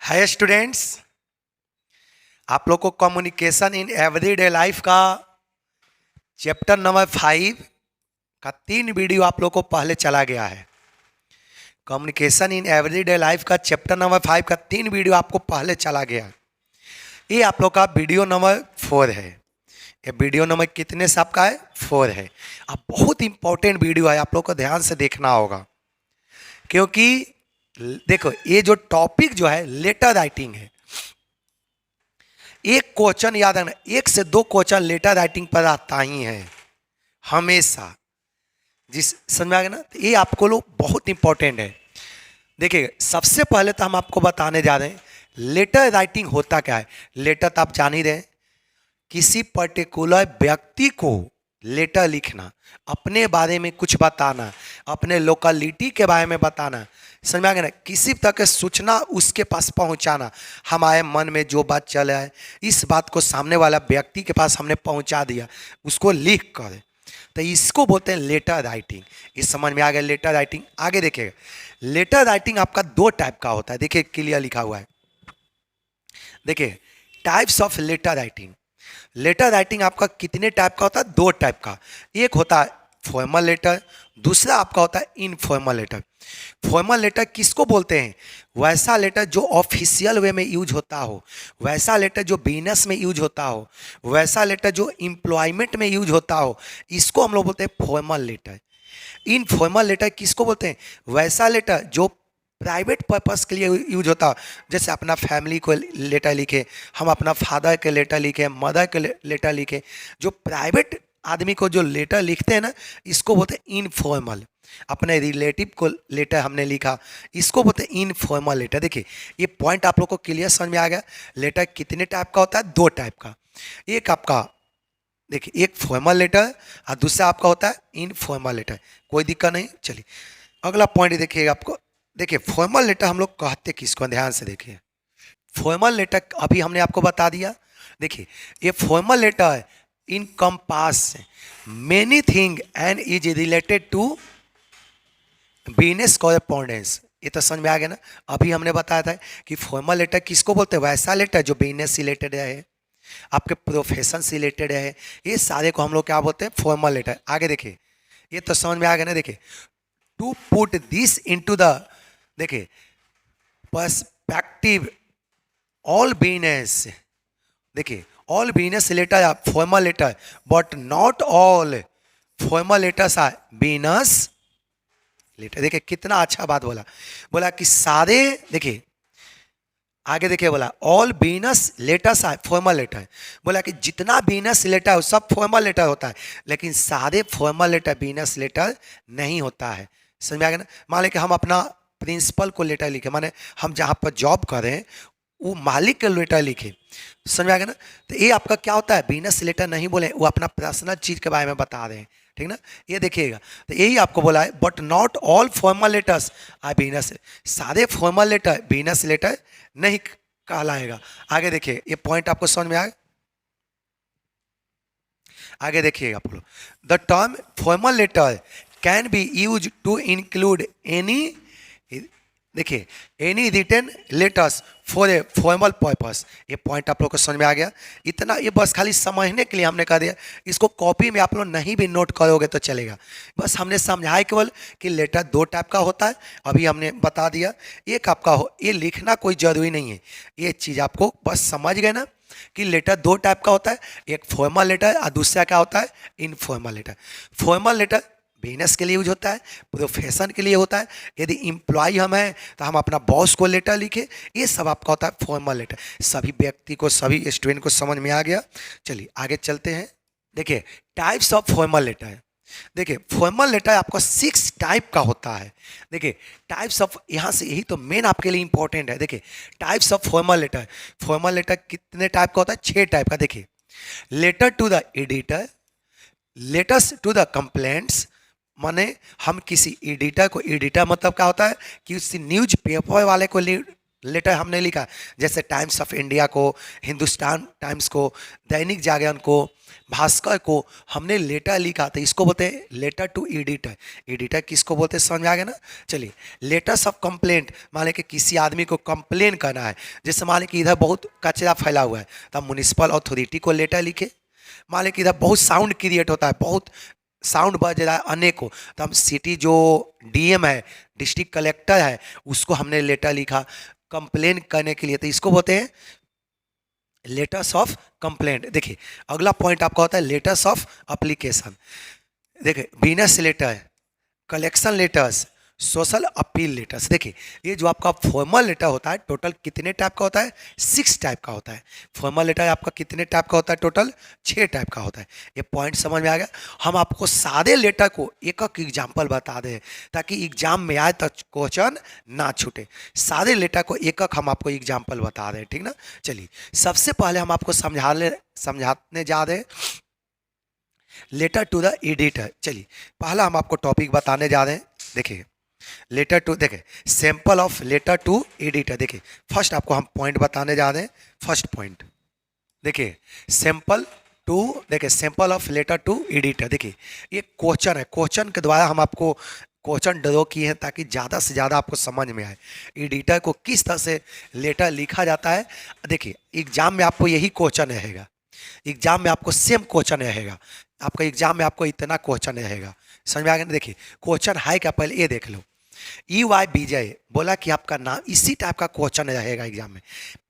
Hi students, आप लोग को कम्युनिकेशन इन एवरीडे लाइफ का चैप्टर नंबर 5 का 3 वीडियो आप लोग को पहले चला गया है। कम्युनिकेशन इन एवरीडे लाइफ का चैप्टर नंबर 5 का 3 वीडियो आपको पहले चला गया है। ये आप लोग का वीडियो नंबर 4 है। ये वीडियो नंबर कितने से आपका है? 4 है। अब बहुत इंपॉर्टेंट वीडियो है, आप लोग को ध्यान से देखना होगा, क्योंकि देखो ये जो टॉपिक जो है लेटर राइटिंग है। एक क्वेश्चन याद रखना, 1 से 2 क्वेश्चन लेटर राइटिंग पर आता ही है हमेशा। जिस समझ में आ गया ना, तो ये आपको लोग बहुत इंपॉर्टेंट है। देखिए सबसे पहले तो हम आपको बताने जा रहे हैं लेटर राइटिंग होता क्या है। लेटर तो आप जान ही रहे हैं, किसी पर्टिकुलर व्यक्ति को लेटर लिखना, अपने बारे में कुछ बताना, अपने लोकेलिटी के बारे में बताना, समझ में आ गया ना, किसी तरह की सूचना उसके पास पहुंचाना। हमारे मन में जो बात चल रहा है इस बात को सामने वाला व्यक्ति के पास हमने पहुंचा दिया, उसको लिख कर, तो इसको बोलते हैं लेटर राइटिंग। इस समझ में आ गया लेटर राइटिंग। आगे देखिएगा, लेटर राइटिंग आपका 2 टाइप का होता है। देखिए क्लियर लिखा हुआ है, देखिए types of letter writing. Letter writing आपका कितने टाइप का होता है? 2 टाइप का। एक होता है फॉर्मल लेटर, दूसरा आपका होता है इनफॉर्मल लेटर। फॉर्मल लेटर किसको बोलते हैं? वैसा लेटर जो ऑफिशियल वे में यूज होता हो, वैसा लेटर जो बिजनेस में यूज होता हो, वैसा लेटर जो एम्प्लॉयमेंट में यूज होता हो, इसको हम लोग बोलते हैं फॉर्मल लेटर। इनफॉर्मल लेटर किसको बोलते हैं? वैसा लेटर जो प्राइवेट पर्पस के लिए यूज होता हो, जैसे अपना फैमिली को लेटर लिखे, हम अपना फादर के लेटर लिखे, मदर के लेटर लिखे। जो प्राइवेट आदमी को जो लेटर लिखते हैं ना, इसको बोलते हैं इनफॉर्मल। अपने रिलेटिव को लेटर हमने लिखा, इसको बोलते हैं इनफॉर्मल लेटर। देखिए ये पॉइंट आप लोग को क्लियर समझ में आ गया। लेटर कितने टाइप का होता है? 2 टाइप का। एक आपका देखिए एक फॉर्मल लेटर और दूसरा आपका होता है इनफॉर्मल लेटर। कोई दिक्कत नहीं। चलिए अगला पॉइंट देखिएगा आपको। देखिए फॉर्मल लेटर हम लोग कहते किसको, ध्यान से देखिए। फॉर्मल लेटर अभी हमने आपको बता दिया। देखिए ये formal letter encompass many thing and is related to business correspondence. ये तो समझ में आ गया ना। अभी हमने बताया था कि फॉर्मल लेटर किसको बोलते हैं? वैसा लेटर जो बिजनेस रिलेटेड है, आपके प्रोफेशन से रिलेटेड है, ये सारे को हम लोग क्या बोलते हैं? Formal letter. आगे देखिए, ये तो समझ में आ गया ना। देखिए to put this into the, देखिए पर्सपेक्टिव, ऑल बिजनेस, देखिए all business letter are formal letter but not all formal letters are business letter. देखिए कितना अच्छा बात बोला, बोला कि सारे, देखिए आगे देखिए बोला all business letters are formal letter. बोला कि जितना बिजनेस लेटर है सब फॉर्मल लेटर होता है, लेकिन सारे फॉर्मल लेटर बिजनेस लेटर नहीं होता है। समझ में आ गया ना। मान लें कि हम अपना प्रिंसिपल को लेटर लिखे, माने हम जहाँ पर जॉब कर रहे हैं वो मालिक के लेटर लिखे, समझ में आ गया ना। तो ये आपका क्या होता है? बिजनेस लेटर नहीं बोले, वो अपना पर्सनल चीज के बारे में बता रहे हैं, ठीक ना। ये देखिएगा, तो यही आपको बोला है but not all formal letters are business. सारे फॉर्मल लेटर बिजनेस लेटर नहीं कहलाएगा। आगे देखिए ये पॉइंट आपको समझ में आए। आगे देखिएगा आप लोग, the term formal letter can be use to include any, देखिए any written letters for a formal purpose. ये पॉइंट आप लोग को समझ में आ गया। इतना ये बस खाली समझने के लिए हमने कह दिया, इसको कॉपी में आप लोग नहीं भी नोट करोगे तो चलेगा। बस हमने समझाया केवल कि लेटर 2 टाइप का होता है, अभी हमने बता दिया। एक आपका हो, ये लिखना कोई जरूरी नहीं है, ये चीज़ आपको बस समझ गए ना कि लेटर 2 टाइप का होता है, एक फॉर्मल लेटर और दूसरा क्या होता है? Informal letter. Formal letter business के लिए यूज होता है, प्रोफेशन के लिए होता है। यदि एम्प्लॉय हम हैं तो हम अपना बॉस को लेटर लिखे, ये सब आपका होता है फॉर्मल लेटर। सभी व्यक्ति को, सभी स्टूडेंट को समझ में आ गया। चलिए आगे चलते हैं। देखिए टाइप्स ऑफ फॉर्मल लेटर है। देखिए फॉर्मल लेटर आपका 6 टाइप का होता है। देखिए टाइप्स ऑफ, यहाँ से यही तो मेन आपके लिए इंपॉर्टेंट है। देखिए types of formal letter. Formal letter कितने टाइप का होता है? 6 टाइप का। देखिए letter to the editor, letters to the complaints, माने हम किसी एडिटर को, एडिटर मतलब क्या होता है कि उसी न्यूज पेपर वाले को लेटर हमने लिखा, जैसे टाइम्स ऑफ इंडिया को, हिंदुस्तान टाइम्स को, दैनिक जागरण को, भास्कर को हमने लेटर लिखा, तो इसको बोलते हैं लेटर टू एडिटर। एडिटर किसको बोलते हैं समझ आ गया ना। चलिए, लेटर्स ऑफ कंप्लेंट, मान लें कि किसी आदमी को कंप्लेन करना है, जैसे मान लें कि इधर बहुत कचरा फैला हुआ है तो हम म्यूनिसिपल अथॉरिटी को लेटर लिखे। मान लें कि इधर बहुत साउंड क्रिएट होता है, बहुत साउंड बज रहा है अनेकों, तो हम सिटी जो डीएम है, डिस्ट्रिक्ट कलेक्टर है, उसको हमने लेटर लिखा कंप्लेन करने के लिए, तो इसको बोलते हैं लेटर्स ऑफ कंप्लेंट। देखिए अगला पॉइंट आपका होता है लेटर्स ऑफ अप्लीकेशन। देखिए business letter, collection letters, social appeal letters. देखिए ये जो आपका फॉर्मल लेटर होता है टोटल कितने टाइप का होता है, 6 टाइप का होता है। फॉर्मल लेटर आपका कितने टाइप का होता है, टोटल 6 टाइप का होता है। ये पॉइंट समझ में आ गया। हम आपको सादे लेटर को एक एक एग्जाम्पल बता दें ताकि एग्जाम में आए तो क्वेश्चन ना छूटे। सादे लेटर को एक एक हम आपको एग्जाम्पल बता दें, ठीक ना। चलिए सबसे पहले हम आपको समझाने जा रहे हैं लेटर टू द एडिटर। चलिए पहला हम आपको टॉपिक बताने जा रहे हैं। देखिए लेटर टू, देखिए sample of letter to editor. देखिए फर्स्ट आपको हम पॉइंट बताने जा रहे हैं। फर्स्ट पॉइंट देखिए सैंपल टू, देखिए sample of letter to editor. देखिए ये क्वेश्चन है, क्वेश्चन के द्वारा हम आपको क्वेश्चन ड्रॉ किए हैं ताकि ज़्यादा से ज़्यादा आपको समझ में आए एडिटर को किस तरह से लेटर लिखा जाता है। देखिए एग्जाम में आपको यही क्वेश्चन रहेगा, एग्जाम में आपको सेम क्वेश्चन रहेगा, आपका एग्जाम में आपको इतना क्वेश्चन रहेगा। समझ में आ गया ना। देखिए क्वेश्चन है क्या, पहले ये देख लो। EY विजय बोला कि आपका नाम, इसी टाइप का क्वेश्चन रहेगा एग्जाम में।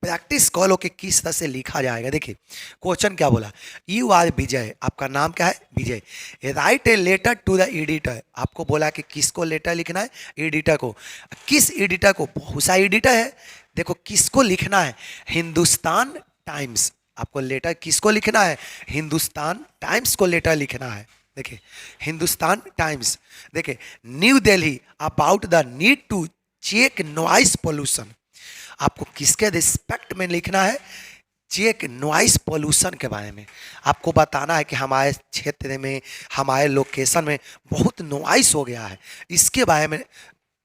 प्रैक्टिस कर लो कि किस तरह से लिखा जाएगा। देखिए क्वेश्चन क्या बोला, EY विजय, आपका नाम क्या है, Vijay. Write a letter to the editor, आपको बोला कि किसको लेटर लिखना है, एडिटर को। किस एडिटर को, बहुत सा एडिटर है, देखो किसको लिखना है, हिंदुस्तान टाइम्स। आपको लेटर किसको लिखना है, हिंदुस्तान टाइम्स को लेटर लिखना है। देखिए हिंदुस्तान टाइम्स। देखिए new Delhi about the need to check noise pollution, आपको किसके रिस्पेक्ट में लिखना है, चेक नॉइस पोल्यूशन के बारे में। आपको बताना है कि हमारे क्षेत्र में, हमारे लोकेशन में बहुत नॉइस हो गया है, इसके बारे में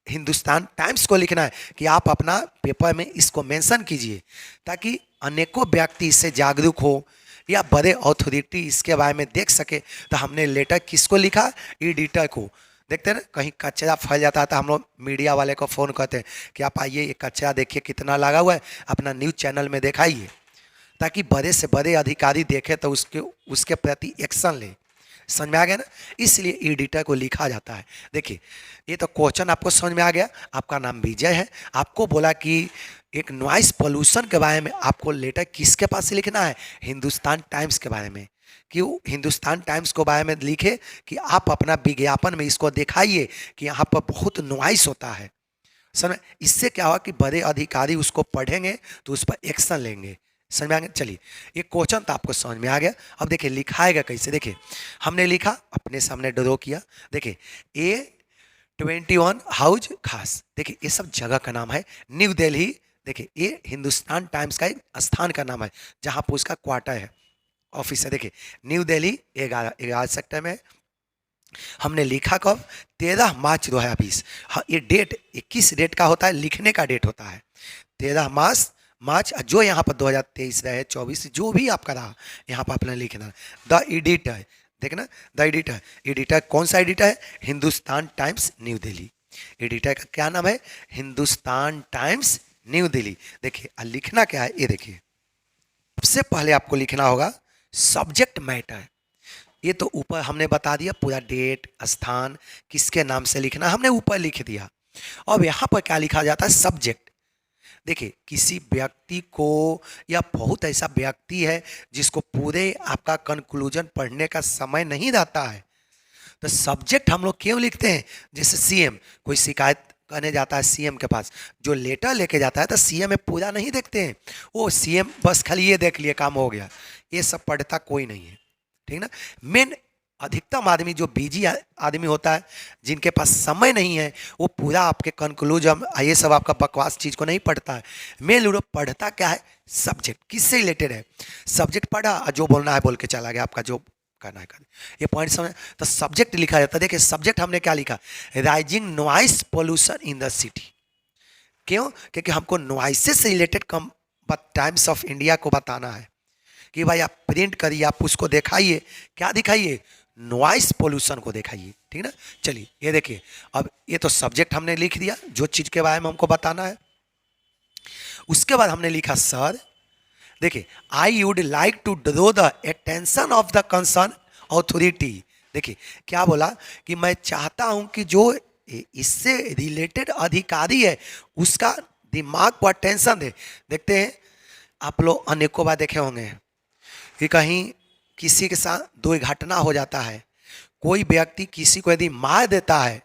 हिंदुस्तान टाइम्स को लिखना है कि आप अपना पेपर में इसको मेंशन कीजिए ताकि अनेकों व्यक्ति इससे जागरूक हो या बड़े अथॉरिटी इसके बारे में देख सके। तो हमने लेटर किसको लिखा, एडिटर को। देखते हैं ना कहीं कचरा फैल जाता है तो हम लोग मीडिया वाले को फ़ोन करते हैं कि आप आइए ये कचरा देखिए कितना लगा हुआ है, अपना न्यूज़ चैनल में दिखाइए, ताकि बड़े से बड़े अधिकारी देखें तो उसके प्रति एक्शन ले। समझ में आ गया ना, इसलिए एडिटर को लिखा जाता है। देखिए ये तो क्वेश्चन आपको समझ में आ गया। आपका नाम विजय है, आपको बोला कि एक नॉइस पोल्यूशन के बारे में आपको लेटर किसके पास से लिखना है, हिंदुस्तान टाइम्स के बारे में। कि हिंदुस्तान टाइम्स को बारे में लिखे कि आप अपना विज्ञापन में इसको दिखाइए कि यहाँ पर बहुत नॉइस होता है। समझ, इससे क्या हुआ कि बड़े अधिकारी उसको पढ़ेंगे तो उस पर एक्शन लेंगे। समझ में आ गया। चलिए ये क्वेश्चन तो आपको समझ में आ गया। अब देखिए लिखाएगा कैसे। देखिए हमने लिखा, अपने सामने ड्रॉ किया। देखिए A21 हाउस खास, देखिए ये सब जगह का नाम है। न्यू दिल्ली, देखिए ये हिंदुस्तान टाइम्स का एक स्थान का नाम है जहाँ पर उसका क्वार्टर है, ऑफिस है। देखिए न्यू दिल्ली 11 सेक्टर में। हमने लिखा कब, 13 मार्च 2020। हाँ ये डेट 21 डेट का होता है, लिखने का डेट होता है 13 मार्च। जो यहाँ पर 2023 रहे, 24, जो भी आपका रहा यहाँ पर आपने लिखना। द एडिटर, देखना द एडिटर, एडिटर कौन सा एडिटर है, Hindustan times new Delhi. Editor का क्या नाम है, हिंदुस्तान टाइम्स न्यू दिल्ली। देखिए लिखना क्या है, ये देखिए सबसे पहले आपको लिखना होगा सब्जेक्ट मैटर। ये तो ऊपर हमने बता दिया पूरा डेट, स्थान, किसके नाम से लिखना हमने ऊपर लिख दिया। अब यहाँ पर क्या लिखा जाता है, सब्जेक्ट। देखिए किसी व्यक्ति को, या बहुत ऐसा व्यक्ति है जिसको पूरे आपका कंक्लूजन पढ़ने का समय नहीं रहता है, तो सब्जेक्ट हम लोग क्यों लिखते हैं। जैसे सीएम, कोई शिकायत करने जाता है सीएम के पास, जो लेटर लेके जाता है तो सीएम में पूरा नहीं देखते हैं, वो सीएम बस खाली ये देख लिए काम हो गया, ये सब पढ़ता कोई नहीं है, ठीक ना। मेन अधिकतम आदमी जो बिजी आदमी होता है, जिनके पास समय नहीं है, वो पूरा आपके कंक्लूजन ये सब आपका बकवास चीज़ को नहीं पढ़ता है। मेन लोग पढ़ता क्या है, सब्जेक्ट, किससे रिलेटेड है। सब्जेक्ट पढ़ा और जो बोलना है बोल के चला गया, आपका जो करना है कर। ये पॉइंट समझ, तो सब्जेक्ट लिखा जाता है। देखिए सब्जेक्ट हमने क्या लिखा, rising noise pollution in the city. क्यों? क्योंकि हमको नॉइसेस से related come times of India को बताना है कि भाई आप प्रिंट करिए, आप उसको दिखाइए, क्या दिखाइए? नॉइस पोल्यूशन को दिखाइए, ठीक ना। चलिए ये देखिए, अब ये तो सब्जेक्ट हमने लिख दिया जो चीज के बारे में हमको बताना है। उसके बाद हमने लिखा सर, देखिए I would like to draw the attention of the concern authority. देखिए क्या बोला कि मैं चाहता हूं कि जो इससे रिलेटेड अधिकारी है उसका दिमाग को अटेंशन दे। देखते हैं, आप लोग अनेकों बार देखे होंगे कि कहीं किसी के साथ दुर्घटना हो जाता है, कोई व्यक्ति किसी को यदि मार देता है,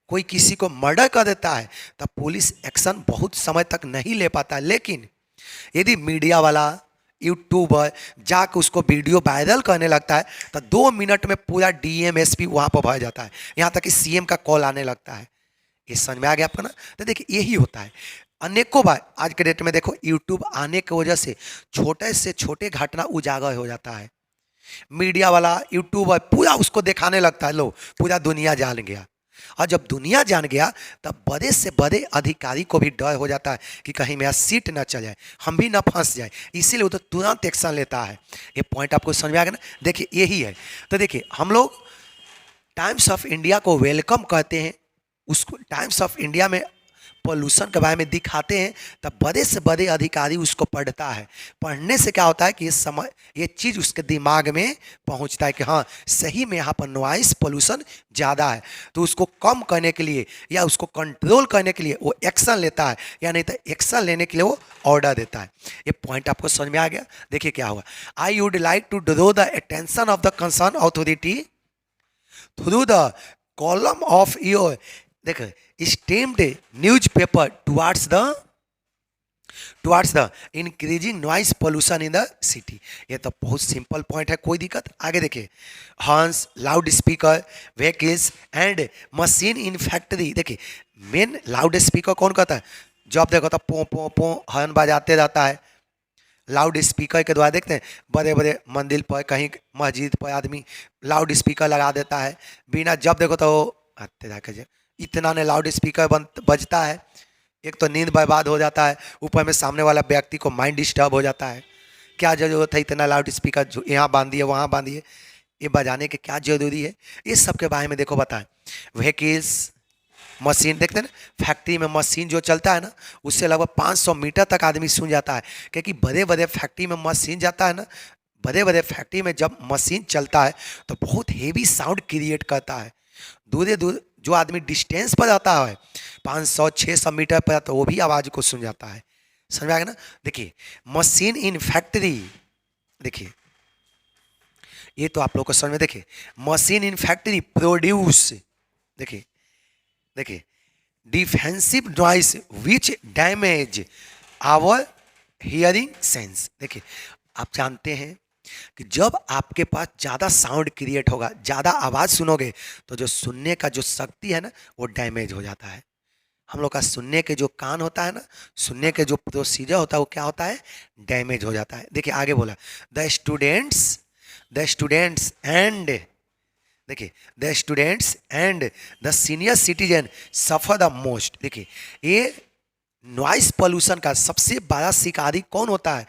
कोई किसी को मर्डर कर देता है, तब पुलिस एक्शन बहुत समय तक नहीं ले पाता। लेकिन यदि मीडिया वाला, यूट्यूबर जाकर उसको वीडियो वायरल करने लगता है तो 2 मिनट में पूरा डीएम एसपी वहाँ पर भर जाता है, यहाँ तक कि सीएम का कॉल आने लगता है। ये समझ में आ गया आपको ना? तो देखिए यही होता है अनेकों बार। आज के डेट में देखो यूट्यूब आने की वजह से छोटे से छोटे घटना उजागर हो जाता है। मीडिया वाला, यूट्यूबर पूरा उसको दिखाने लगता है, लो पूरा दुनिया जान गया। और जब दुनिया जान गया तब बड़े से बड़े अधिकारी को भी डर हो जाता है कि कहीं मेरा सीट ना चल जाए, हम भी ना फंस जाए, इसीलिए वो तो तुरंत एक्शन लेता है। ये पॉइंट आपको समझ में आ गया ना? देखिए यही है। तो देखिए हम लोग टाइम्स ऑफ इंडिया को वेलकम कहते हैं, उसको टाइम्स ऑफ इंडिया में पोल्यूशन के बारे में दिखाते हैं, तब बड़े से बड़े अधिकारी उसको पढ़ता है। पढ़ने से क्या होता है कि ये चीज़ उसके दिमाग में पहुंचता है कि हाँ सही में यहाँ पर नॉइस पोल्यूशन ज़्यादा है, तो उसको कम करने के लिए या उसको कंट्रोल करने के लिए वो एक्शन लेता है, या नहीं तो एक्शन लेने के लिए वो ऑर्डर देता है। ये पॉइंट आपको समझ में आ गया? देखिए क्या हुआ, I would like to draw the attention of the concern authority through the column of your, देखो esteemed newspaper towards the increasing noise pollution in the city. ये तो बहुत सिंपल पॉइंट है, कोई दिक्कत? आगे देखिए, horns, loud speaker, vehicles and machine in factory. देखिए मेन लाउड स्पीकर कौन कहता है? जब देखो तो पो पो पो हॉर्न बजाते रहता है। लाउड स्पीकर के द्वारा देखते हैं बड़े बड़े मंदिर पर, कहीं मस्जिद पर आदमी लाउड स्पीकर लगा देता है, बिना जब देखो तो इतना ने लाउड स्पीकर बजता है, एक तो नींद बर्बाद हो जाता है, ऊपर में सामने वाला व्यक्ति को माइंड डिस्टर्ब हो जाता है। क्या जरूरत है इतना लाउड स्पीकर यहाँ बांधिए वहाँ बांधिए, ये बजाने के क्या जरूरी है? इस सब के बारे में देखो बताएं। व्हीकल्स, मशीन, देखते हैं ना फैक्ट्री में मशीन जो चलता है ना, उससे लगभग 500 मीटर तक आदमी सुन जाता है, क्योंकि बड़े बड़े फैक्ट्री में मशीन जाता है ना, बड़े बड़े फैक्ट्री में जब मशीन चलता है तो बहुत हेवी साउंड क्रिएट करता है। दूर दूर जो आदमी डिस्टेंस पर जाता है 500-600 मीटर पर, तो वो भी आवाज़ को सुन जाता है। समझ आ गया ना? देखिए मशीन इन फैक्ट्री, देखिए ये तो आप लोग को समझ में, देखिए मशीन इन फैक्ट्री प्रोड्यूस, देखिए देखिए defensive noise which damage our hearing sense. देखिए आप जानते हैं कि जब आपके पास ज़्यादा साउंड क्रिएट होगा, ज़्यादा आवाज़ सुनोगे, तो जो सुनने का जो शक्ति है ना वो डैमेज हो जाता है। हम लोग का सुनने के जो कान होता है ना, सुनने के जो प्रोसीजर होता है वो क्या होता है? डैमेज हो जाता है। देखिए आगे बोला, द स्टूडेंट्स एंड, देखिए the students and the senior citizen suffer the most. देखिए ये नॉइस पोल्यूशन का सबसे बड़ा शिकारी कौन होता है?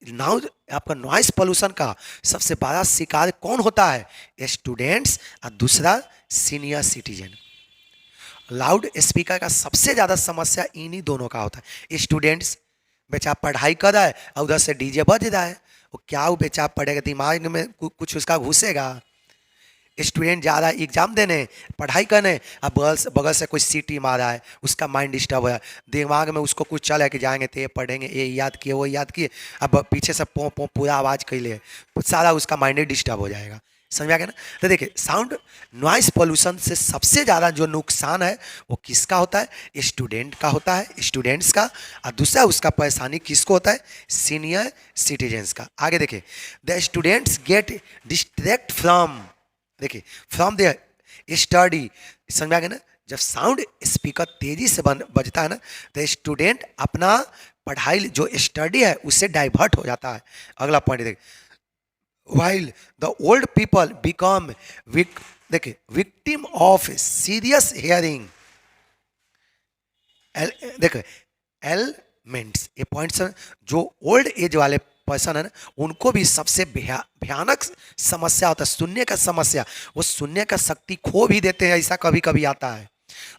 नाउ आपका नॉइस पोल्यूशन का सबसे बड़ा शिकार कौन होता है? स्टूडेंट्स और दूसरा सीनियर सिटीजन। लाउड स्पीकर का सबसे ज़्यादा समस्या इन्हीं दोनों का होता है। स्टूडेंट्स बेचा पढ़ाई कर रहा है और उधर से डीजे बज रहा है, वो क्या वो बेचा पढ़ेगा, दिमाग में कुछ उसका घुसेगा? स्टूडेंट जा रहा है एग्जाम देने, पढ़ाई करने, अब बगल से कोई सीटी मारा है, उसका माइंड डिस्टर्ब है, दिमाग में उसको कुछ चल है कि जाएंगे तो ये पढ़ेंगे, ये याद किए वो याद किए, अब पीछे से पो पो पूरा आवाज़ कैले, सारा उसका माइंड डिस्टर्ब हो जाएगा। समझ आ गया ना? तो देखिए साउंड नॉइस पोल्यूशन से सबसे ज़्यादा जो नुकसान है वो किसका होता है? स्टूडेंट का होता है, स्टूडेंट्स का। और दूसरा उसका परेशानी किसको होता है? सीनियर सिटीजन्स का। आगे देखिए, the students gate distract from, देखिए फ्रॉम द स्टडी। समझ में आ गया ना? जब साउंड स्पीकर तेजी से बजता है ना, तो स्टूडेंट अपना पढ़ाई जो स्टडी है उससे डाइवर्ट हो जाता है। अगला पॉइंट देखिए, while the old people become देखिए victim of serious hearing L देखो एलमेंट्स, ये पॉइंट्स जो ओल्ड एज वाले पर्सन है ना, उनको भी सबसे भयानक समस्या होता है सुनने का समस्या। वो सुनने का शक्ति खो भी देते हैं, ऐसा कभी कभी आता है।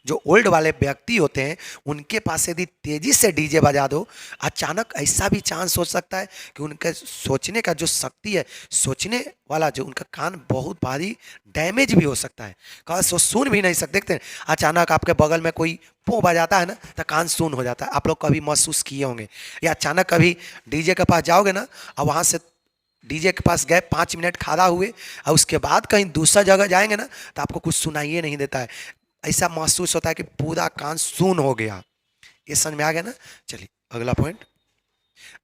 जो ओल्ड वाले व्यक्ति होते हैं उनके पास यदि तेजी से डीजे बजा दो, अचानक ऐसा भी चांस हो सकता है कि उनके सोचने का जो शक्ति है, सोचने वाला जो उनका कान बहुत भारी डैमेज भी हो सकता है, कहा सो सुन भी नहीं सकते। देखते हैं अचानक आपके बगल में कोई पो बजाता है ना, तो कान सुन हो जाता है। आप लोग कभी महसूस किए होंगे, या अचानक कभी डीजे के पास जाओगे ना और वहाँ से डीजे के पास गए 5 मिनट खड़ा हुए और उसके बाद कहीं दूसरा जगह जाएंगे ना, तो आपको कुछ सुनाइए नहीं देता है, ऐसा महसूस होता है कि पूरा कान सून हो गया। ये समझ में आ गया ना। चलिए अगला पॉइंट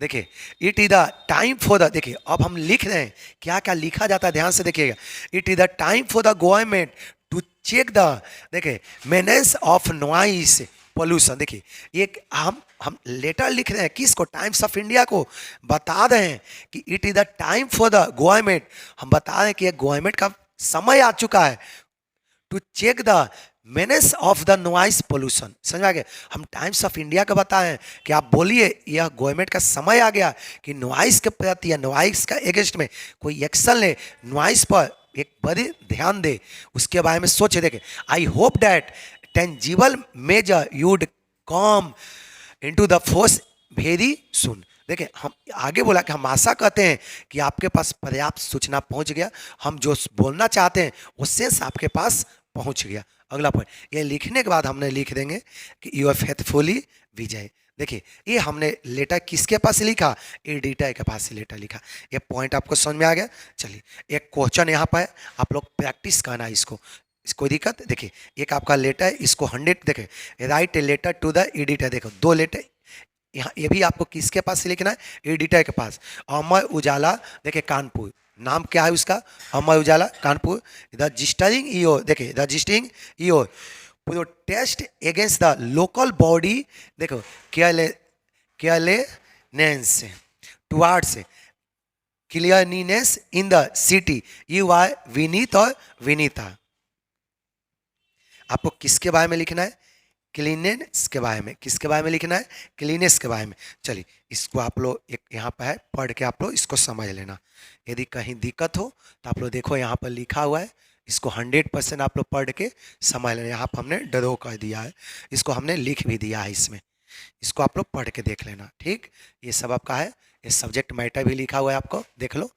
देखिए, it is the time for the, देखिए अब हम लिख रहे हैं क्या क्या लिखा जाता है, ध्यान से देखिएगा। It is the time for the government to check the, देखिए मेनेंस ऑफ नॉइस पोल्यूशन। देखिए एक हम लेटर लिख रहे हैं किसको, टाइम्स ऑफ इंडिया को बता रहे हैं कि it is the time for the government, हम बता रहे हैं कि गवर्नमेंट का समय आ चुका है to check the menace of the noise pollution. समझ आ गया, हम टाइम्स ऑफ इंडिया का बताएं कि आप बोलिए यह गवर्नमेंट का समय आ गया कि नॉइस के प्रति या नॉइस का अगेंस्ट में कोई एक्शन ले, नॉइस पर एक बड़े ध्यान दे, उसके बारे में सोचे। देखे I hope that tangible measure you'd come into the force very soon. देखिए हम आगे बोला कि हम आशा करते हैं कि आपके पास पर्याप्त सूचना पहुंच गया, हम जो बोलना चाहते हैं वो सेंस आपके पास पहुंच गया। अगला पॉइंट, ये लिखने के बाद हमने लिख देंगे कि यू आर फेथफुली विजय। देखिए ये हमने लेटर किसके पास लिखा, एडिटर के पास लेटर लिखा। ये पॉइंट आपको समझ में आ गया। चलिए एक क्वेश्चन यहाँ पर है, आप लोग प्रैक्टिस करना है इसको, कोई दिक्कत। देखिए एक आपका लेटर है, इसको 100 देखे write a letter to the editor. देखो 2 लेटर यहाँ, ये भी आपको किसके पास से लिखना है, एडिटर के पास। अमर उजाला देखिए कानपुर, नाम क्या है उसका, अमर उजाला कानपुर। रजिस्टरिंग ईओ, देखिए रजिस्टरिंग ईओ protest against the local body, देखो carelessness towards cleanliness in the city, you are Vineet और विनीता। आपको किसके बारे में लिखना है, क्लीनेस के बारे में। किसके बारे में लिखना है, क्लीनेस के बारे में। चलिए इसको आप लोग एक यहाँ पर है, पढ़ के आप लोग इसको समझ लेना। यदि कहीं दिक्कत हो तो आप लोग देखो यहाँ पर लिखा हुआ है, इसको 100% आप लोग पढ़ के समझ लेना। यहाँ पर हमने ड्रॉ कर दिया है, इसको हमने लिख भी दिया है इसमें, इसको आप लोग पढ़ के देख लेना। ठीक, ये सब आपका है, ये सब्जेक्ट मैटर भी लिखा हुआ है, आपको देख लो।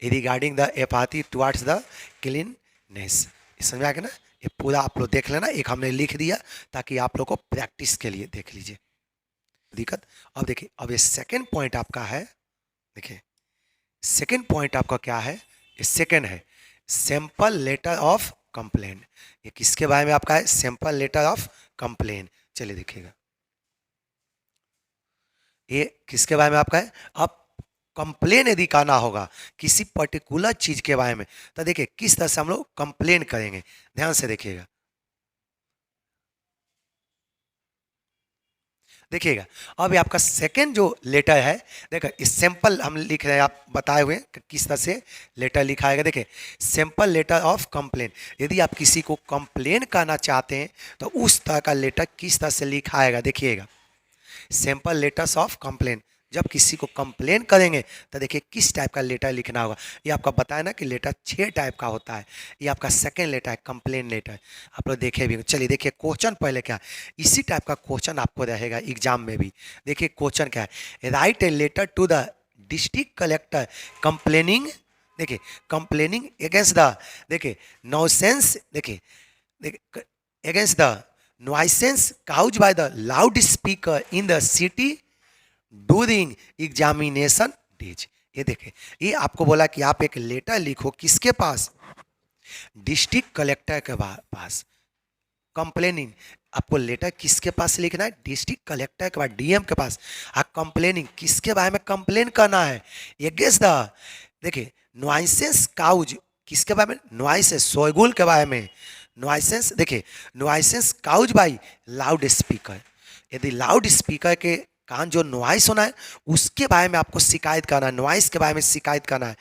Regarding the apathy towards the cleanness, समझ आ गया ना। ये पूरा आप लोग देख लेना, एक हमने लिख दिया ताकि आप लोग को प्रैक्टिस के लिए देख लीजिए दिक्कत। अब देखिए अब ये सेकंड पॉइंट आपका है, देखिए सेकंड पॉइंट आपका क्या है, ये सेकंड है सैंपल लेटर ऑफ कंप्लेन। ये किसके बारे में आपका है, सैंपल लेटर ऑफ कंप्लेन। चलिए देखिएगा ये किसके बारे में आपका है। अब कंप्लेन यदि करना होगा किसी पर्टिकुलर चीज के बारे में, तो देखिए किस तरह से हम लोग कंप्लेन करेंगे, ध्यान से देखिएगा। देखिएगा अब ये आपका सेकंड जो लेटर है, देखो इस सैंपल हम लिख रहे हैं, आप बताए हुए कि किस तरह से लेटर लिखा है। देखिए सैंपल लेटर ऑफ कंप्लेन, यदि आप किसी को कंप्लेन करना चाहते हैं तो उस तरह का लेटर किस तरह से लिखा आएगा, देखिएगा सैंपल लेटर्स ऑफ कंप्लेन। जब किसी को कंप्लेन करेंगे तो देखिए किस टाइप का लेटर लिखना होगा। ये आपका बताया ना कि लेटर 6 टाइप का होता है, ये आपका सेकंड लेटर है कंप्लेन लेटर, आप लोग देखे भी। चलिए देखिए क्वेश्चन पहले क्या है, इसी टाइप का क्वेश्चन आपको रहेगा एग्जाम में भी। देखिए क्वेश्चन क्या है, write a letter to the district collector complaining, देखिए कंप्लेनिंग अगेंस्ट द, देखिए नॉनसेंस, देखिए against the nuisance caused by the loudspeaker in the city during examination days। ये देखे ये आपको बोला कि आप एक लेटर लिखो किसके पास, डिस्ट्रिक्ट कलेक्टर के पास। कंप्लेनिंग, आपको लेटर किसके पास लिखना है, डिस्ट्रिक्ट कलेक्टर के पास, डीएम के पास। आप कंप्लेनिंग किसके बारे में कंप्लेन करना है, अगेंस्ट द, देखिए नॉइसेंस काउज, किसके बारे में, नॉइसेंस शोरगुल के बारे में। नॉइसेंस, देखिए nuisance caused by loud speaker, यदि लाउड स्पीकर के कान जो नॉइस होना है उसके बारे में आपको शिकायत करना है, नॉइस के बारे में शिकायत करना है।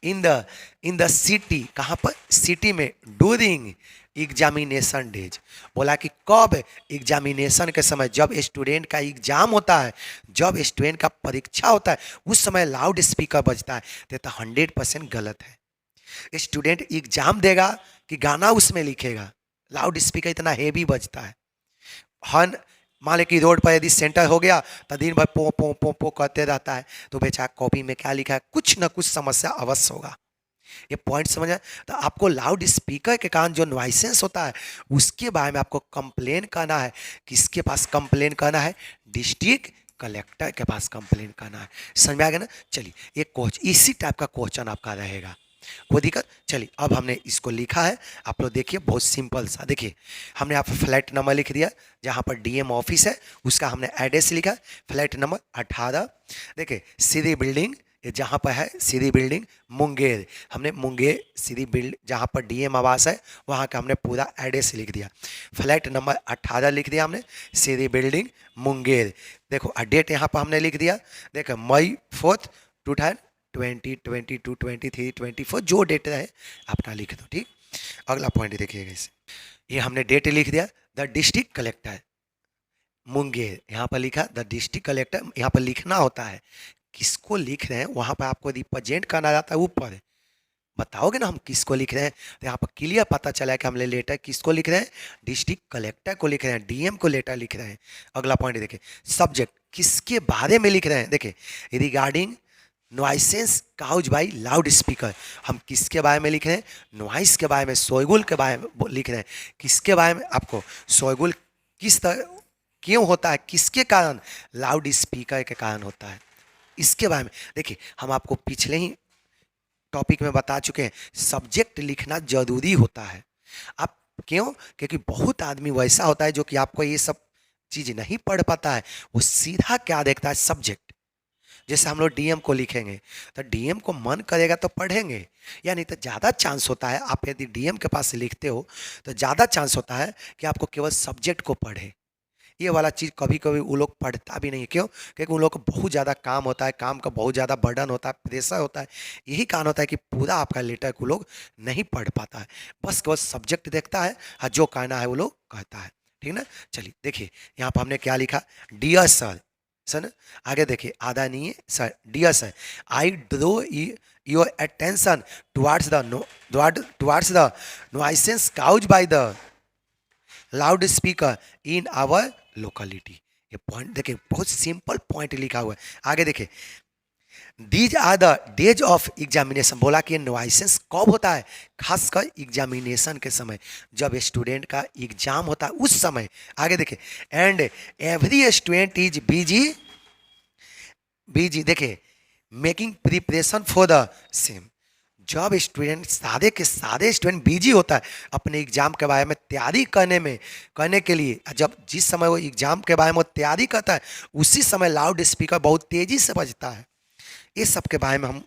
इन द सिटी, कहाँ पर, सिटी में, डूरिंग एग्जामिनेशन डेज, बोला कि कब एग्जामिनेशन के समय, जब स्टूडेंट का एग्जाम होता है, जब स्टूडेंट का परीक्षा होता है, उस समय लाउड स्पीकर बजता है। तो 100% गलत है। स्टूडेंट एग्जाम देगा कि गाना उसमें लिखेगा, लाउड स्पीकर इतना हेवी बजता है। हन मान ले कि रोड पर यदि सेंटर हो गया तो दिन भर पो पो पो पो करते रहता है, तो बेचारा कॉपी में क्या लिखा है, कुछ ना कुछ समस्या अवश्य होगा। ये पॉइंट समझ आए? तो आपको लाउड स्पीकर के कारण जो नॉइसेंस होता है उसके बारे में आपको कंप्लेन करना है। किसके पास कंप्लेन करना है? डिस्ट्रिक्ट कलेक्टर के पास कंप्लेन करना है। समझ में आ गया ना? चलिए, ये क्वेश्चन इसी टाइप का क्वेश्चन आपका रहेगा, कोई दिक्कत? चलिए, अब हमने इसको लिखा है, आप लोग देखिए, बहुत सिंपल सा। देखिए, हमने यहाँ पर फ्लैट नंबर लिख दिया, जहाँ पर डीएम ऑफिस है उसका हमने एड्रेस लिखा, फ्लैट नंबर 18। देखिए, सीधी बिल्डिंग, ये जहाँ पर है सीधी बिल्डिंग मुंगेर, हमने मुंगेर सीधी बिल्डिंग जहाँ पर डीएम आवास है वहाँ का हमने पूरा एड्रेस लिख दिया। फ्लैट नंबर 18 लिख दिया हमने, सीधी बिल्डिंग मुंगेर। देखो, डेट यहाँ पर हमने लिख दिया, देखो मई 4, 2022, 23, 24, जो डेट है अपना लिख दो, ठीक। अगला पॉइंट देखिएगा, इसे ये हमने डेट लिख दिया। द डिस्ट्रिक्ट कलेक्टर मुंगेर, यहाँ पर लिखा द डिस्ट्रिक्ट कलेक्टर, यहाँ पर लिखना होता है, किसको लिख रहे हैं वहाँ पर आपको रिप्रेजेंट करना जाता है ऊपर, बताओगे ना हम किसको लिख रहे हैं, तो यहाँ पर क्लियर पता चला है कि हमने लेटर किसको लिख रहे हैं, डिस्ट्रिक्ट कलेक्टर को लिख रहे हैं, डीएम को लेटर लिख रहे हैं। अगला पॉइंट देखिए, सब्जेक्ट किसके बारे में लिख रहे हैं, देखिए regarding nuisance caused by loud speaker, हम किसके बारे में लिख रहे हैं, नॉइस के बारे में, शोरगुल के बारे में लिख रहे हैं। किसके बारे में? आपको शोरगुल किस तरह क्यों होता है, किसके कारण? लाउड स्पीकर के कारण होता है, इसके बारे में। देखिए, हम आपको पिछले ही टॉपिक में बता चुके हैं, सब्जेक्ट लिखना जरूरी होता है। आप क्यों? क्योंकि बहुत आदमी वैसा होता है जो कि आपको ये सब चीज़ नहीं पढ़ पाता है, वो सीधा क्या देखता है, सब्जेक्ट। जैसे हम लोग डीएम को लिखेंगे तो डीएम को मन करेगा तो पढ़ेंगे, या नहीं तो ज़्यादा चांस होता है आप यदि डीएम के पास से लिखते हो तो ज़्यादा चांस होता है कि आपको केवल सब्जेक्ट को पढ़े। ये वाला चीज़ कभी कभी वो लोग पढ़ता भी नहीं है, क्यों? क्योंकि उन लोग को बहुत ज़्यादा काम होता है, काम का बहुत ज़्यादा बर्डन होता है, प्रेशर होता है। यही कारण होता है कि पूरा आपका लेटर को लोग नहीं पढ़ पाता है, बस केवल सब्जेक्ट देखता है और जो कहना है वो लोग कहता है, ठीक ना। चलिए देखिए, यहाँ पर हमने क्या लिखा, डियर सर, सर आगे देखिए, आदरणीय sir, dear sir, I drew your attention towards the nuisance caused by the loud speaker in our locality. ये पॉइंट देखिए, बहुत सिंपल पॉइंट लिखा हुआ है। आगे देखिए, these are the days of examination, बोला कि नॉइसेंस कब होता है, खासकर एग्जामिनेशन के समय, जब स्टूडेंट का एग्जाम होता है उस समय। आगे देखिए, and every student is busy busy, देखिए making preparation for the same, जब स्टूडेंट सारे के सारे स्टूडेंट बिजी होता है अपने एग्जाम के बारे में तैयारी करने के लिए, जब जिस समय वो एग्जाम के बारे में तैयारी करता है उसी समय लाउड स्पीकर बहुत तेजी से बजता है। इस सब के बारे में हम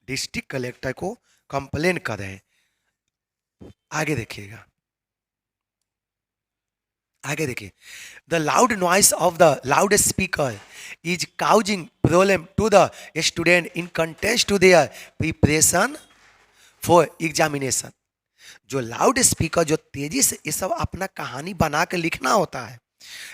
डिस्ट्रिक्ट कलेक्टर को कंप्लेन कर रहे हैं। आगे देखिएगा, आगे देखिए, the loud noise of the loud speaker is causing problem to the student in contest to their preparation for examination. जो लाउड स्पीकर जो तेजी से ये सब अपना कहानी बना के लिखना होता है,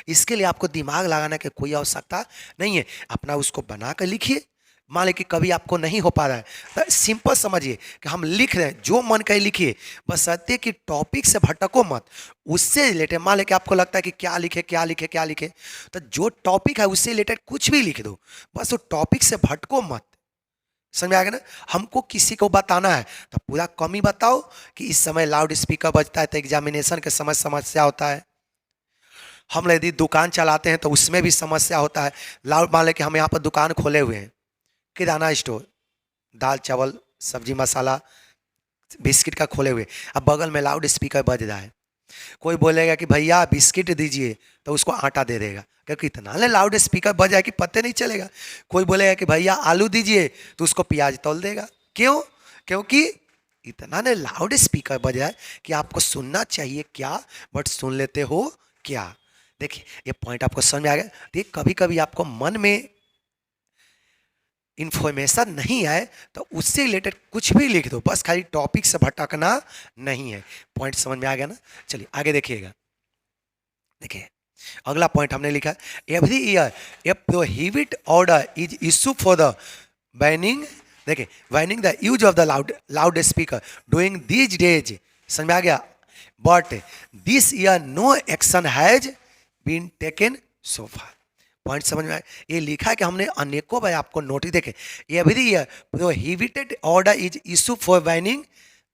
इसके लिए आपको दिमाग लगाने की कोई आवश्यकता नहीं है, अपना उसको बना कर लिखिए। मान लीजिए कि कभी आपको नहीं हो पा रहा है तो सिंपल समझिए कि हम लिख रहे हैं, जो मन का ही लिखिए, बस सत्य कि टॉपिक से भटको मत, उससे रिलेटेड। मान लीजिए कि आपको लगता है कि क्या लिखे क्या लिखे क्या लिखे, तो जो टॉपिक है उससे रिलेटेड कुछ भी लिख दो, बस वो टॉपिक से भटको मत। समझ में आ गया ना? हमको किसी को बताना है तो पूरा कम ही बताओ कि इस समय लाउड स्पीकर बजता है तो एग्जामिनेशन के समय समस्या होता है। हम यदि दुकान चलाते हैं तो उसमें भी समस्या होता है। लाउड मान लें कि हम यहाँ पर दुकान खोले हुए हैं, किराना स्टोर, दाल चावल सब्जी मसाला बिस्किट का खोले हुए, अब बगल में लाउड स्पीकर बज रहा है, कोई बोलेगा कि भैया बिस्किट दीजिए तो उसको आटा दे देगा, क्योंकि इतना ले लाउड स्पीकर बजा है कि पता नहीं चलेगा। कोई बोलेगा कि भैया आलू दीजिए तो उसको प्याज तोल देगा। क्यों? क्योंकि इतना ने लाउड स्पीकर बजा है कि आपको सुनना चाहिए क्या, बट सुन लेते हो क्या। देखिए, ये पॉइंट आपको समझ में आ गया। देखिए, कभी कभी आपको मन में इंफॉर्मेशन नहीं है तो उससे रिलेटेड कुछ भी लिख दो, बस खाली टॉपिक से भटकना नहीं है। पॉइंट समझ में आ गया ना? चलिए आगे देखिएगा। देखिए अगला पॉइंट हमने लिखा, every year a prohibit order is issue for the banning, देखिए banning the use of the loud speaker doing these days. समझ में आ गया? But this year no action has been taken so far. Point समझ में आया? ये लिखा है कि हमने अनेकों बार आपको नोटिस देखे, every year prohibited order is issue for banning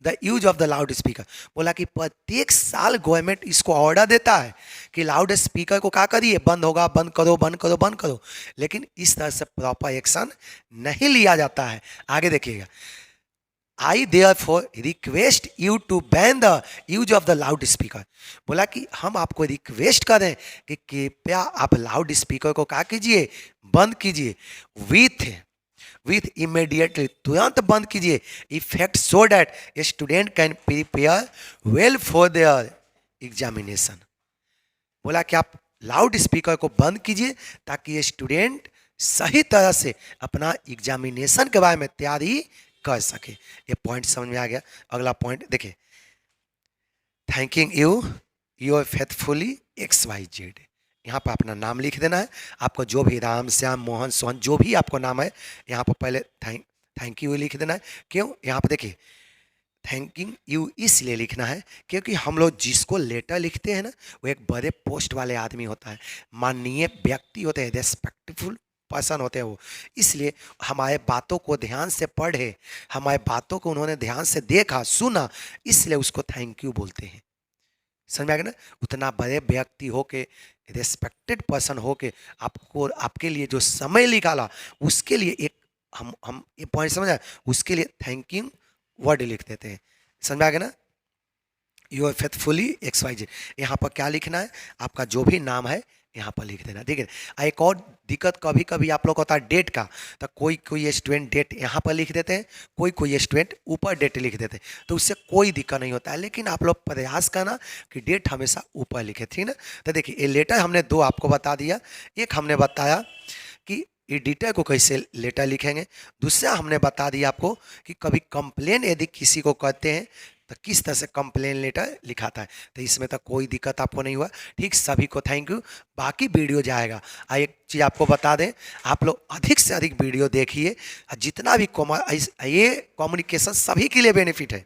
the use of the loud speaker. बोला कि प्रत्येक साल गवर्नमेंट इसको ऑर्डर देता है कि लाउड स्पीकर को क्या करिए, बंद होगा, बंद करो बंद करो बंद करो, लेकिन इस तरह से प्रॉपर एक्शन नहीं लिया जाता है। आगे देखिएगा, I therefore request you to ban the use of the loud speaker. बोला कि हम आपको रिक्वेस्ट करें कि कृपया आप लाउड स्पीकर को क्या कीजिए, बंद कीजिए, विथ इमीडिएटली, तुरंत बंद कीजिए, effect so that a student can prepare well for their examination. बोला कि आप लाउड स्पीकर को बंद कीजिए ताकि ये स्टूडेंट सही तरह से अपना एग्जामिनेशन के बारे में तैयारी कर सके। ये पॉइंट समझ में आ गया? अगला पॉइंट देखिए, थैंकिंग यू फेथफुली XYZ। यहाँ पर अपना नाम लिख देना है, आपको जो भी राम श्याम मोहन सोहन जो भी आपको नाम है यहाँ पर पहले थैंक यू लिख देना है। क्यों? यहाँ पर देखिए थैंकिंग यू इसलिए लिखना है क्योंकि हम लोग जिसको लेटर लिखते हैं ना वो एक बड़े पोस्ट वाले आदमी होता है, माननीय व्यक्ति होते हैं, रेस्पेक्टफुल पर्सन होते हैं वो, इसलिए हमारे बातों को ध्यान से पढ़े, हमारे बातों को उन्होंने ध्यान से देखा सुना, इसलिए उसको थैंक यू बोलते हैं। समझ में आ गया ना? उतना बड़े व्यक्ति हो के, रेस्पेक्टेड पर्सन हो के आपको आपके लिए जो समय निकाला उसके लिए एक हम ये पॉइंट समझ आए, उसके लिए थैंक यू वर्ड लिख देते हैं। समझ में आ गया ना? You are faithfully XYZ। यहाँ पर क्या लिखना है, आपका जो भी नाम है यहाँ पर लिख देना, ठीक है। एक और दिक्कत कभी कभी आप लोग को होता है डेट का, तो कोई स्टूडेंट डेट यहाँ पर लिख देते हैं, कोई स्टूडेंट ऊपर डेट लिख देते हैं, तो उससे कोई दिक्कत नहीं होता है, लेकिन आप लोग प्रयास करना कि डेट हमेशा ऊपर लिखे, ठीक ना। तो देखिए ये लेटर हमने दो आपको बता दिया, एक हमने बताया कि एडिटर को कैसे लेटर लिखेंगे, दूसरा हमने बता दिया आपको कि कभी कंप्लेन यदि किसी को करते हैं तो किस तरह से कंप्लेन लेटर लिखाता है। तो इसमें तो कोई दिक्कत आपको नहीं हुआ, ठीक। सभी को थैंक यू। बाकी वीडियो जाएगा, एक चीज़ आपको बता दें, आप लोग अधिक से अधिक वीडियो देखिए, जितना भी ये कम्युनिकेशन सभी के लिए बेनिफिट है,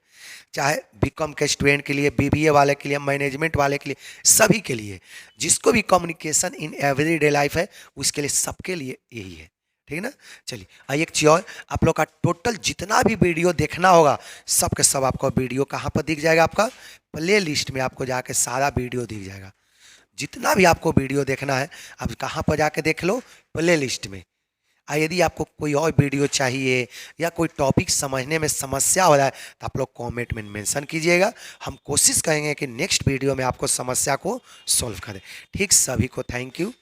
चाहे बीकॉम के स्टूडेंट के लिए, BBA वाले के लिए, मैनेजमेंट वाले के लिए, सभी के लिए, जिसको भी कम्युनिकेशन इन एवरीडे लाइफ है उसके लिए, सबके लिए यही है, ठीक है ना। चलिए एक चीज़ और, आप लोग का टोटल जितना भी वीडियो देखना होगा सब के सब आपको वीडियो कहाँ पर दिख जाएगा, आपका प्ले लिस्ट में आपको जाके सारा वीडियो दिख जाएगा। जितना भी आपको वीडियो देखना है आप कहाँ पर जाके देख लो, प्ले लिस्ट में। यदि आपको कोई और वीडियो चाहिए या कोई टॉपिक समझने में समस्या हो रहा है तो आप लोग कमेंट में मेंशन कीजिएगा, हम कोशिश करेंगे कि नेक्स्ट वीडियो में आपको समस्या को सॉल्व करें, ठीक। सभी को थैंक यू।